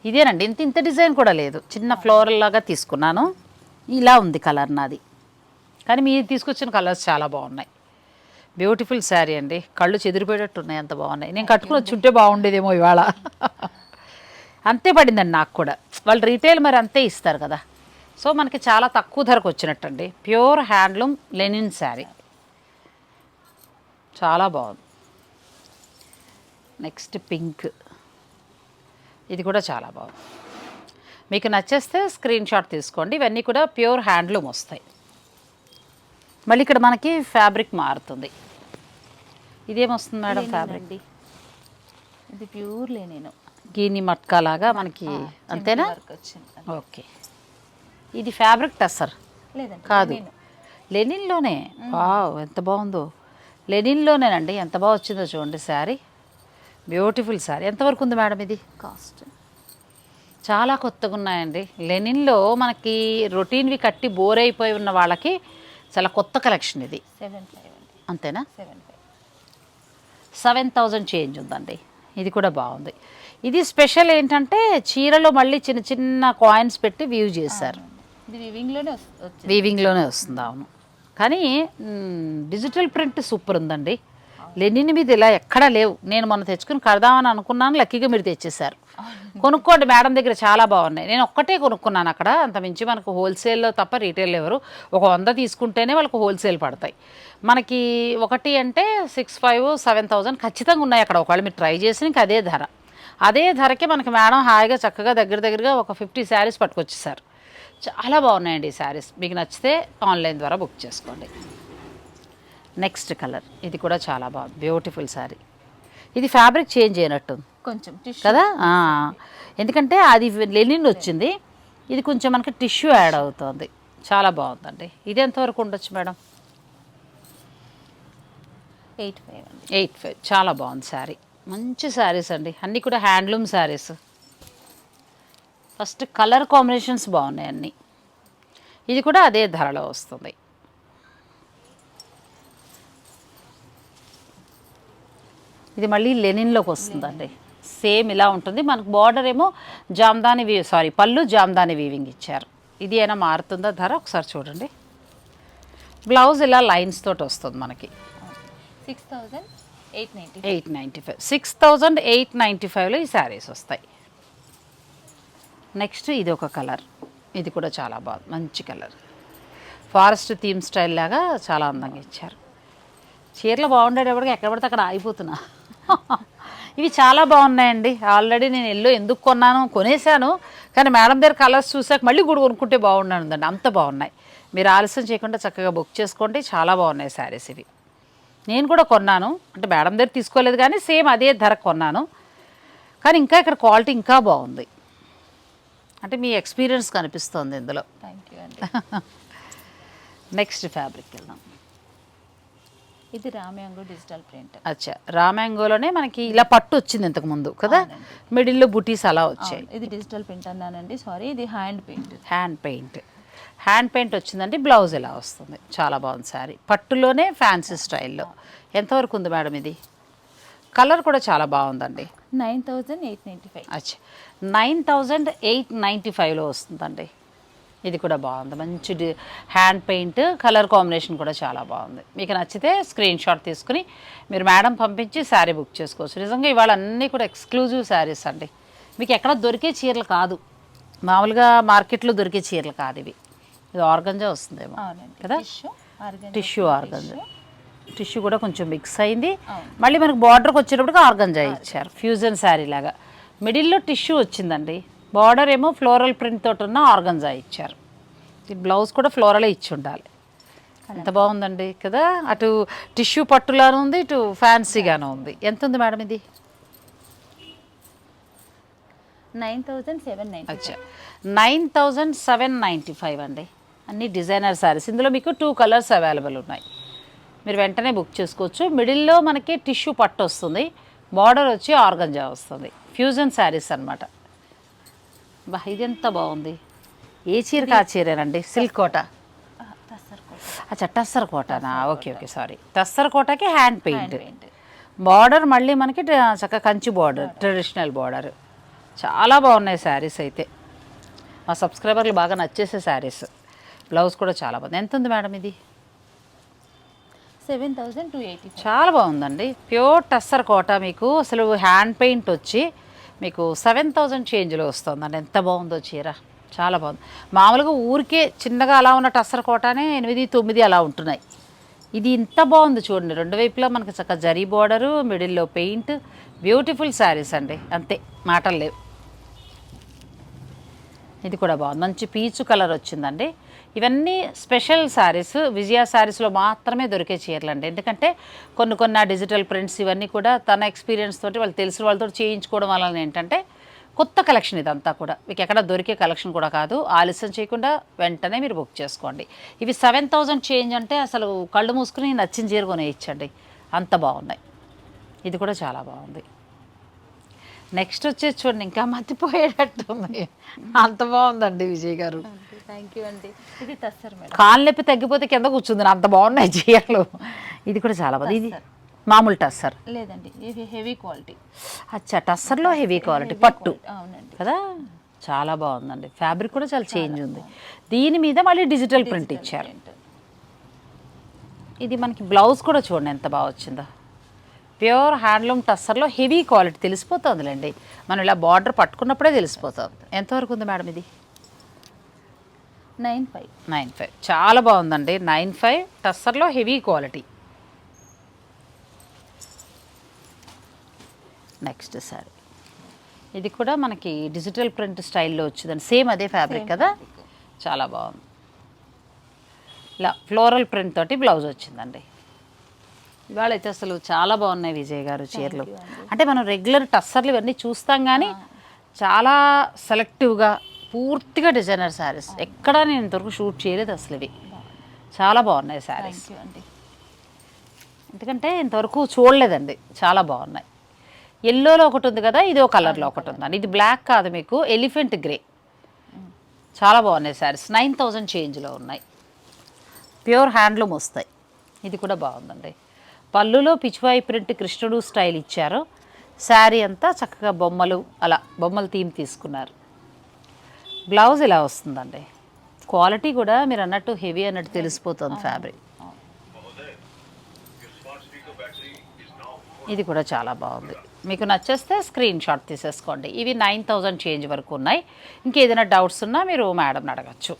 ఇదేనండి, ఇంత డిజైన్ కూడా లేదు, చిన్న ఫ్లోరల్ లాగా తీసుకున్నాను. ఇలా ఉంది కలర్ నాది, కానీ మీరు తీసుకొచ్చిన కలర్స్ చాలా బాగున్నాయి. బ్యూటిఫుల్ శారీ అండి, కళ్ళు చెదిరిపోయేటట్టు ఉన్నాయి, అంత బాగున్నాయి. నేను కట్టుకుని వచ్చి ఉంటే బాగుండేదేమో ఇవాళ. అంతే పడిందండి నాకు కూడా. వాళ్ళు రీటైల్ మరి అంతే ఇస్తారు కదా, సో మనకి చాలా తక్కువ ధరకు వచ్చినట్టండి. ప్యూర్ హ్యాండ్లూమ్ లెనిన్ శారీ చాలా బాగుంది. నెక్స్ట్ పింక్, ఇది కూడా చాలా బాగుంది. మీకు నచ్చేస్తే స్క్రీన్ షాట్ తీసుకోండి. ఇవన్నీ కూడా ప్యూర్ హ్యాండ్లూమ్ వస్తాయి. మళ్ళీ ఇక్కడ మనకి ఫ్యాబ్రిక్ మారుతుంది. ఇదేమొస్తుంది మేడం ఫ్యాబ్రిక్? ఇది ప్యూర్ లెనిన్, గీని మట్కా లాగా మనకి, అంతేనా? ఓకే. ఇది ఫ్యాబ్రిక్ టస్సర్ కాదు, లెనిన్లోనే. వావ్ ఎంత బాగుందో, లెనిన్లోనేనండి. ఎంత బాగా వచ్చిందో చూడండి శారీ, బ్యూటిఫుల్ శారీ. ఎంతవరకు ఉంది మేడం ఇది కాస్ట్? చాలా కొత్తగా ఉన్నాయండి. లెనిన్లో మనకి రొటీన్వి కట్టి బోర్ అయిపోయి ఉన్న వాళ్ళకి చాలా కొత్త కలెక్షన్ ఇది. 7,500 అంతేనా? 7,500 7,000 చేంజ్ ఉందండి. ఇది కూడా బాగుంది. ఇది స్పెషల్ ఏంటంటే చీరలో మళ్ళీ చిన్న చిన్న కాయిన్స్ పెట్టి వీవ్ చేశారు. ఇది వీవింగ్లోనే వచ్చింది. వీవింగ్లోనే వస్తుంది, అవును. కానీ డిజిటల్ ప్రింట్ సూపర్ ఉందండి. లెనిన్ మీద ఇలా ఎక్కడా లేవు. నేను మొన్న తెచ్చుకుని కడదామని అనుకున్నాను, లక్కీగా మీరు తెచ్చేసారు. కొనుక్కోండి, మేడం దగ్గర చాలా బాగున్నాయి. నేను ఒక్కటే కొనుక్కున్నాను అక్కడ, అంత మించి మనకు హోల్సేల్లో తప్ప రీటైల్ ఎవరు. ఒక 100 తీసుకుంటేనే వాళ్ళకు హోల్సేల్ పడతాయి. మనకి ఒకటి అంటే 6,500 7,000 ఖచ్చితంగా ఉన్నాయి అక్కడ. ఒకవేళ మీరు ట్రై చేసి ఇంక అదే ధర, అదే ధరకే మనకి మేడం హాయిగా చక్కగా దగ్గరగా ఒక 50 శారీస్ పట్టుకొచ్చేసారు. చాలా బాగున్నాయండి ఈ శారీస్. మీకు నచ్చితే ఆన్లైన్ ద్వారా బుక్ చేసుకోండి. నెక్స్ట్ కలర్, ఇది కూడా చాలా బాగుంది, బ్యూటిఫుల్ శారీ. ఇది ఫ్యాబ్రిక్ చేంజ్ అయినట్టుంది కొంచెం కదా, ఎందుకంటే అది లెనిన్ వచ్చింది, ఇది కొంచెం మనకి టిష్యూ యాడ్ అవుతుంది. చాలా బాగుందండి. ఇది ఎంతవరకు ఉండొచ్చు మేడం? 8,500. చాలా బాగుంది శారీ. మంచి శారీస్ అండి, అన్నీ కూడా handloom saris. First colour combinations బాగున్నాయి అన్నీ. ఇది కూడా అదే ధరలో వస్తుంది. ఇది మళ్ళీ లెనిన్లోకి వస్తుందండి. సేమ్ ఇలా ఉంటుంది. మనకు బార్డర్ ఏమో జామ్దాని పళ్ళు జామ్దాని వీవింగ్ ఇచ్చారు. ఇది అయినా మారుతుందా ధర? ఒకసారి చూడండి. బ్లౌజ్ ఇలా లైన్స్ తోటి వస్తుంది మనకి. 6,895. 6,895లో ఈ శారీస్ వస్తాయి. నెక్స్ట్ ఇది ఒక కలర్, ఇది కూడా చాలా బాగుంది, మంచి కలర్. ఫారెస్ట్ థీమ్ స్టైల్ లాగా చాలా అందంగా ఇచ్చారు. చీరలు బాగుండేటప్పటికి ఎక్కడ పడితే అక్కడ ఆగిపోతున్నా. ఇవి చాలా బాగున్నాయండి. ఆల్రెడీ నేను ఎందుకు కొనేసాను, కానీ మేడం దగ్గర కలర్స్ చూసాక మళ్ళీ కూడా కొనుక్కుంటే బాగుండండి, అంత బాగున్నాయి. మీరు ఆలస్యం చేయకుండా చక్కగా బుక్ చేసుకోండి. చాలా బాగున్నాయి శారీస్ ఇవి. నేను కూడా కొన్నాను, అంటే మేడం దగ్గర తీసుకోలేదు కానీ సేమ్ అదే ధర కొన్నాను. కానీ ఇంకా ఇక్కడ క్వాలిటీ ఇంకా బాగుంది, అంటే మీ ఎక్స్పీరియన్స్ కనిపిస్తుంది ఇందులో. థ్యాంక్ యూ అండి. నెక్స్ట్ ఫ్యాబ్రిక్ వెళ్దాం. ఇది రామ్యాంగో డిజిటల్ ప్రింట్. అచ్చా, రామ్యాంగోలోనే మనకి ఇలా పట్టు వచ్చింది ఇంతకు ముందు కదా, మిడిల్లో బుటీస్ అలా వచ్చాయి. ఇది డిజిటల్ ప్రింట్ అన్నానండి, సారీ. ఇది హ్యాండ్ పెయింట్ వచ్చిందండి. బ్లౌజ్ ఇలా వస్తుంది. చాలా బాగుంది శారీ, పట్టులోనే ఫ్యాన్సీ స్టైల్లో. ఎంతవరకు ఉంది మేడం ఇది? కలర్ కూడా చాలా బాగుందండి. 9,895. అచ్చా, 9,895లో వస్తుందండి. ఇది కూడా బాగుంది, మంచి హ్యాండ్ పెయింట్, కలర్ కాంబినేషన్ కూడా చాలా బాగుంది. మీకు నచ్చితే స్క్రీన్ షాట్ తీసుకుని మీరు మేడం పంపించి శారీ బుక్ చేసుకోవచ్చు. నిజంగా ఇవాళ అన్నీ కూడా ఎక్స్క్లూజివ్ శారీస్ అండి, మీకు ఎక్కడ దొరికే చీరలు కాదు. మామూలుగా మార్కెట్లో దొరికే చీరలు కాదు ఇవి. ఇది ఆర్గంజా వస్తుందేమో అవునండి. కదా, ఆర్గానిక్ టిష్యూ ఆర్గంజా. టిష్యూ కూడా కొంచెం మిక్స్ అయింది. మళ్ళీ మనకు బార్డర్కి వచ్చేటప్పటికి ఆర్గంజా ఇచ్చారు, ఫ్యూజన్ శారీ లాగా. మిడిల్లో టిష్యూ వచ్చిందండి, బార్డర్ ఏమో ఫ్లోరల్ ప్రింట్ తోటి ఉన్న ఆర్గంజా ఇచ్చారు. ఈ బ్లౌజ్ కూడా ఫ్లోరలే ఇచ్చి ఉండాలి. ఎంత బాగుందండి కదా, అటు టిష్యూ పట్టులాను ఉంది, ఇటు ఫ్యాన్సీగాను ఉంది. ఎంత ఉంది మేడం ఇది? 9,790. అచ్చా, 9,795 అండి. అన్ని డిజైనర్ శారీస్. ఇందులో మీకు 2 కలర్స్ అవైలబుల్ ఉన్నాయి, మీరు వెంటనే బుక్ చేసుకోవచ్చు. మిడిల్లో మనకి టిష్యూ పట్టు వస్తుంది, బార్డర్ వచ్చి ఆర్గంజా వస్తుంది, ఫ్యూజన్ శారీస్ అనమాట. బా ఇది ఎంత బాగుంది. ఏ చీరకి ఆ చీరేనండి, సిల్క్ కోట. అచ్చా, టస్సర్ కోటనా? Okay okay, sorry. టస్సర్ కోటకి హ్యాండ్ పెయింట్. బార్డర్ మళ్ళీ మనకి చక్కగా కంచి బార్డర్, ట్రెడిషనల్ బార్డర్. చాలా బాగున్నాయి శారీస్ అయితే, మా సబ్స్క్రైబర్లు బాగా నచ్చేసే శారీస్. బ్లౌజ్ కూడా చాలా బాగుంది. ఎంత ఉంది మేడం ఇది? 7,280. చాలా బాగుందండి, ప్యూర్ టస్సర్ కోట. మీకు అసలు హ్యాండ్ పెయింట్ వచ్చి మీకు 7,000 చేంజ్లో వస్తుందండి. ఎంత బాగుందో చీర, చాలా బాగుంది. మామూలుగా ఊరికే చిన్నగా అలా ఉన్న టస్సర్ కోటనే 8, 9 అలా ఉంటున్నాయి. ఇది ఇంత బాగుంది చూడండి, రెండు వైపులా మనకి చక్కగా జరీ బార్డరు, మిడిల్లో పెయింట్. బ్యూటిఫుల్ శారీస్ అండి, అంతే, మాటలు లేవు. ఇది కూడా బాగుంది, మంచి పీచు కలర్ వచ్చిందండి. ఇవన్నీ స్పెషల్ శారీస్, విజయ శారీస్లో మాత్రమే దొరికే చీరలు అండి. ఎందుకంటే కొన్ని ఆ డిజిటల్ ప్రింట్స్ ఇవన్నీ కూడా తన ఎక్స్పీరియన్స్ తోటి, వాళ్ళు తెలిసిన వాళ్ళతో చేయించుకోవడం వలన ఏంటంటే కొత్త కలెక్షన్ ఇదంతా కూడా, మీకు ఎక్కడ దొరికే కలెక్షన్ కూడా కాదు. ఆలస్యం చేయకుండా వెంటనే మీరు బుక్ చేసుకోండి. ఇవి 7,000 చేంజ్ అంటే అసలు కళ్ళు మూసుకుని నచ్చిన చీర కొనేయచ్చండి, అంత బాగున్నాయి. ఇది కూడా చాలా బాగుంది. నెక్స్ట్ వచ్చేసి చూడండి, ఇంకా మర్చిపోయేటట్టుంది, అంత బాగుందండి విజయ్ గారు. థ్యాంక్ యూ అండి. ఇది టస్సర్ మేడం. కాళ్ళు నొప్పి తగ్గిపోతే కింద కూర్చుంది, అంత బాగున్నాయి చీరలు. ఇది కూడా చాలా బాగుంది. ఇది మామూలు టస్సర్ లేదండి, ఇది హెవీ క్వాలిటీ. అచ్చా, టస్సర్లో హెవీ క్వాలిటీ పట్టు. అవునండి కదా, చాలా బాగుందండి. ఫ్యాబ్రిక్ కూడా చాలా చేంజ్ ఉంది. దీని మీద మళ్ళీ డిజిటల్ ప్రింట్ ఇచ్చారు. ఇది మనకి బ్లౌజ్ కూడా చూడండి ఎంత బాగా వచ్చిందో. ప్యూర్ హ్యాండ్లూమ్ టస్సర్లో హెవీ క్వాలిటీ తెలిసిపోతుందిలేండి, మనం ఇలా బార్డర్ పట్టుకున్నప్పుడే తెలిసిపోతుంది. ఎంతవరకు ఉంది మేడం ఇది? 9,500. చాలా బాగుందండి. 9,500 టస్సర్లో హెవీ క్వాలిటీ. నెక్స్ట్ సారీ, ఇది కూడా మనకి డిజిటల్ ప్రింట్ స్టైల్లో వచ్చిందండి, సేమ్ అదే ఫ్యాబ్రిక్ కదా, చాలా బాగుంది. ఇలా ఫ్లోరల్ ప్రింట్ తోటి బ్లౌజ్ వచ్చిందండి. ఇవాళ అయితే అసలు చాలా బాగున్నాయి విజయ్ గారు చీరలు. అంటే మనం రెగ్యులర్ టస్సర్లు ఇవన్నీ చూస్తాం కానీ చాలా సెలెక్టివ్గా పూర్తిగా డిజైనర్ శారీస్. ఎక్కడ నేను ఇంతవరకు షూట్ చేయలేదు అసలు, ఇవి చాలా బాగున్నాయి శారీస్. ఎందుకంటే ఇంతవరకు చూడలేదండి, చాలా బాగున్నాయి. ఎల్లోలో ఒకటి ఉంది కదా, ఇది ఒక కలర్లో ఒకటి ఉందండి. ఇది బ్లాక్ కాదు, మీకు ఎలిఫెంట్ గ్రే. చాలా బాగున్నాయి శారీస్, 9,000 చేంజ్లో ఉన్నాయి. ప్యూర్ హ్యాండ్లూమ్ వస్తాయి. ఇది కూడా బాగుందండి. పళ్ళులో పిచ్చివాయి ప్రింట్ కృష్ణుడు స్టైల్ ఇచ్చారు. శారీ అంతా చక్కగా బొమ్మలు, అలా బొమ్మల థీమ్ తీసుకున్నారు. బ్లౌజ్ ఇలా వస్తుందండి. క్వాలిటీ కూడా మీరు అన్నట్టు హెవీ అన్నట్టు తెలిసిపోతుంది ఫ్యాబ్రిక్. ఇది కూడా చాలా బాగుంది. మీకు నచ్చేస్తే స్క్రీన్ షాట్ తీసేసుకోండి. ఇవి 9,000 చేంజ్ వరకు ఉన్నాయి. ఇంకేదైనా డౌట్స్ ఉన్నా మీరు మేడంని అడగచ్చు.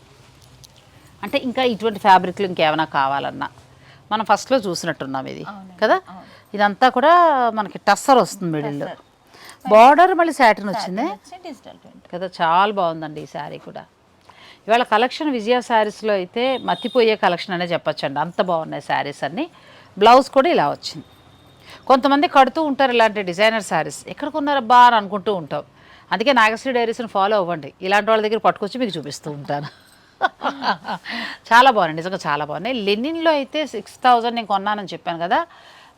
అంటే ఇంకా ఇటువంటి ఫ్యాబ్రిక్లు ఇంకేమైనా కావాలన్నా మనం ఫస్ట్లో చూసినట్టున్నాం ఇది కదా. ఇదంతా కూడా మనకి టస్సర్ వస్తుంది, మిడిల్లో బార్డర్ మళ్ళీ సాటిన్ వచ్చింది కదా, చాలా బాగుందండి ఈ శారీ కూడా. ఇవాళ కలెక్షన్ విజయ శారీస్లో అయితే మతిపోయే కలెక్షన్ అనే చెప్పొచ్చండి, అంత బాగున్నాయి శారీస్ అన్నీ. బ్లౌజ్ కూడా ఇలా వచ్చింది. కొంతమంది కడుతూ ఉంటారు ఇలాంటి డిజైనర్ శారీస్, ఎక్కడ కొన్నారబ్బా అని అనుకుంటూ ఉంటాం. అందుకే నాగశ్రీ డైరీస్ని ఫాలో అవ్వండి, ఇలాంటి వాళ్ళ దగ్గర పట్టుకొచ్చి మీకు చూపిస్తూ ఉంటాను. చాలా బాగున్నాయి, నిజంగా చాలా బాగున్నాయి. లెనిన్లో అయితే 6,000 నేను కొన్నానని చెప్పాను కదా,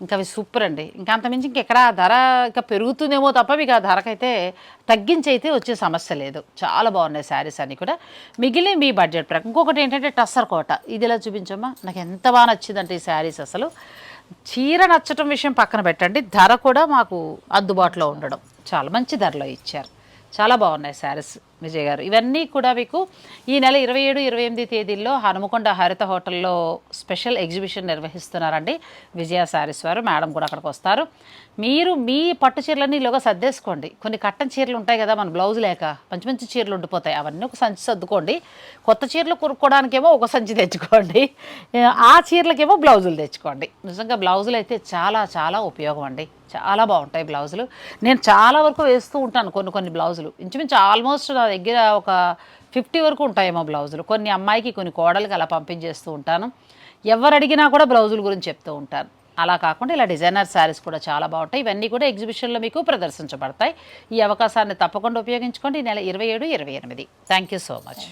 ఇంకా అవి సూపర్ అండి. ఇంకా అంతమించి ఇంకెక్కడ ధర ఇంకా పెరుగుతుందేమో తప్ప మీకు ఆ ధరకైతే తగ్గించి అయితే వచ్చే సమస్య లేదు. చాలా బాగున్నాయి శారీస్ అన్నీ కూడా, మిగిలిన మీ బడ్జెట్ ప్రకారం. ఇంకొకటి ఏంటంటే టస్సర్ కోట, ఇది ఇలా చూపించమ్మా. నాకు ఎంత బాగా నచ్చిందంటే ఈ శారీస్, అసలు చీర నచ్చటం విషయం పక్కన పెట్టండి, ధర కూడా మాకు అందుబాటులో ఉండడం, చాలా మంచి ధరలో ఇచ్చారు. చాలా బాగున్నాయి శారీస్. విజయ్ గారు. ఇవన్నీ కూడా మీకు ఈ నెల 27, 28 తేదీల్లో హనుమకొండ హరిత హోటల్లో స్పెషల్ ఎగ్జిబిషన్ నిర్వహిస్తున్నారండి విజయ శారీస్ వారు. మేడం కూడా అక్కడికి వస్తారు. మీరు మీ పట్టు చీరలన్నీ ఈలోగా సర్దేసుకోండి. కొన్ని కట్టన్ చీరలు ఉంటాయి కదా, మన బ్లౌజ్ లేక మంచి మంచి చీరలు ఉండిపోతాయి, అవన్నీ ఒక సంచి సర్దుకోండి. కొత్త చీరలు కొనుక్కోవడానికేమో ఒక సంచి తెచ్చుకోండి, ఆ చీరలకేమో బ్లౌజులు తెచ్చుకోండి. నిజంగా బ్లౌజులు అయితే చాలా చాలా ఉపయోగం అండి, చాలా బాగుంటాయి బ్లౌజులు. నేను చాలా వరకు వేస్తూ ఉంటాను కొన్ని బ్లౌజులు, ఇంచుమించు ఆల్మోస్ట్ నా దగ్గర ఒక 50 వరకు ఉంటాయేమో బ్లౌజులు. కొన్ని అమ్మాయికి కొన్ని కోడలకి అలా పంపించేస్తూ ఉంటాను. ఎవరు అడిగినా కూడా బ్లౌజుల గురించి చెప్తూ ఉంటాను. అలా కాకుండా ఇలా డిజైనర్ శారీస్ కూడా చాలా బాగుంటాయి. ఇవన్నీ కూడా ఎగ్జిబిషన్లో మీకు ప్రదర్శించబడతాయి. ఈ అవకాశాన్ని తప్పకుండా ఉపయోగించుకోండి. ఈ నెల 27, 28. Thank you so much.